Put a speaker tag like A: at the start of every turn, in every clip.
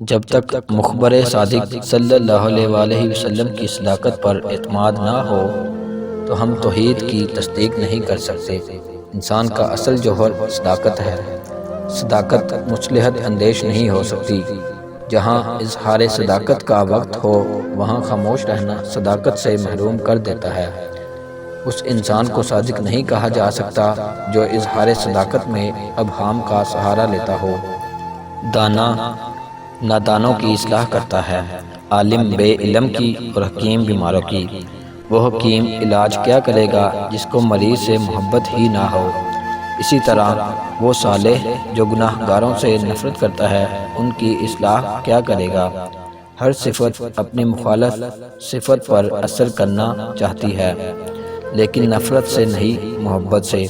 A: جب تک مخبر صادق صلی اللہ علیہ وآلہ وسلم کی صداقت پر اعتماد نہ ہو تو ہم توحید کی تصدیق نہیں کر سکتے۔ انسان کا اصل جوہر صداقت ہے۔ صداقت مصلحت اندیش نہیں ہو سکتی۔ جہاں اظہار صداقت کا وقت ہو وہاں خاموش رہنا صداقت سے محروم کر دیتا ہے۔ اس انسان کو صادق نہیں کہا جا سکتا جو اظہار صداقت میں ابہام کا سہارا لیتا ہو۔ دانا نادانوں کی اصلاح کرتا ہے، عالم بے علم کی اور حکیم بیماروں کی۔ وہ حکیم علاج کیا کرے گا جس کو مریض سے محبت ہی نہ ہو؟ اسی طرح وہ صالح جو گناہ گاروں سے نفرت کرتا ہے ان کی اصلاح کیا کرے گا؟ ہر صفت اپنی مخالف صفت پر اثر کرنا چاہتی ہے، لیکن نفرت سے نہیں، محبت سے۔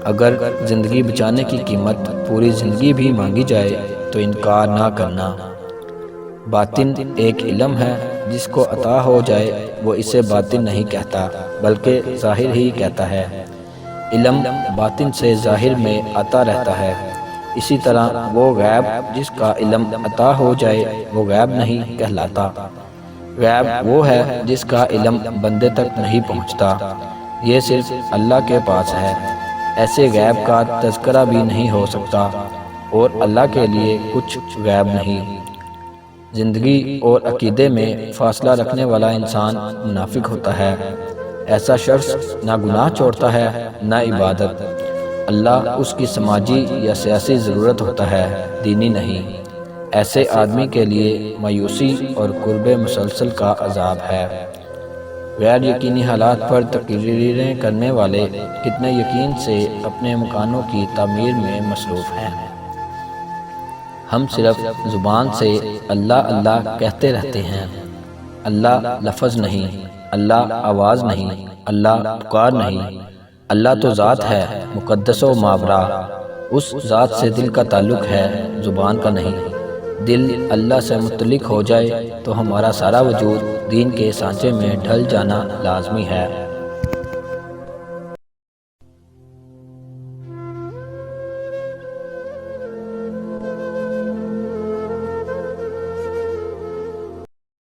A: اگر زندگی بچانے کی قیمت پوری زندگی بھی مانگی جائے تو انکار نہ کرنا۔ باطن ایک علم ہے، جس کو عطا ہو جائے وہ اسے باطن نہیں کہتا بلکہ ظاہر ہی کہتا ہے۔ علم باطن سے ظاہر میں آتا رہتا ہے۔ اسی طرح وہ غیب جس کا علم عطا ہو جائے وہ غیب نہیں کہلاتا۔ غیب وہ ہے جس کا علم بندے تک نہیں پہنچتا، یہ صرف اللہ کے پاس ہے۔ ایسے غیب کا تذکرہ بھی نہیں ہو سکتا اور اللہ کے لیے کچھ غیب نہیں۔ زندگی اور عقیدے میں فاصلہ رکھنے والا انسان منافق ہوتا ہے۔ ایسا شخص نہ گناہ چھوڑتا ہے نہ عبادت۔ اللہ اس کی سماجی یا سیاسی ضرورت ہوتا ہے، دینی نہیں۔ ایسے آدمی کے لیے مایوسی اور قرب مسلسل کا عذاب ہے۔ غیر یقینی حالات پر تقریریں کرنے والے کتنے یقین سے اپنے مکانوں کی تعمیر میں مصروف ہیں۔ ہم صرف زبان سے اللہ اللہ کہتے رہتے ہیں۔ اللہ لفظ نہیں، اللہ آواز نہیں، اللہ پکار نہیں۔ اللہ تو ذات ہے، مقدس و ماورا۔ اس ذات سے دل کا تعلق ہے، زبان کا نہیں۔ دل اللہ سے متعلق ہو جائے تو ہمارا سارا وجود دین کے سانچے میں ڈھل جانا لازمی ہے۔